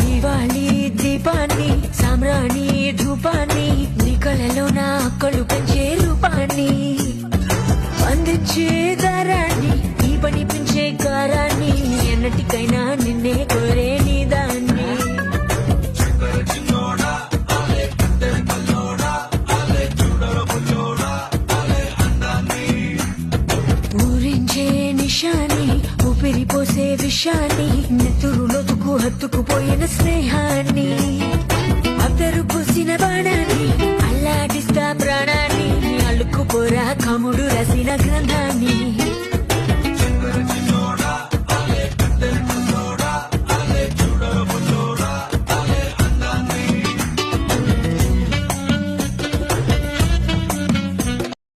దివాళీ దీపాన్ని సామ్రాణి ధూపాన్ని నీ కళలో నా కళ్ళు పెంచే రూపాన్ని అందించే దారాన్ని ఈ పని పెంచే కారాన్ని ఎన్నటికైనా నిన్నే కోరే నీ దాన్ని ఊరించే నిషాన్ని ఊపిరి పోసే విషాన్ని నెత్తురులోతుకు హత్తుకుపోయిన స్నేహాన్ని అద్దరు పూసిన బాణాన్ని అల్లాడిస్తా ప్రాణాన్ని అల్లుకుపోరా కముడు రసిన గ్రంథాన్ని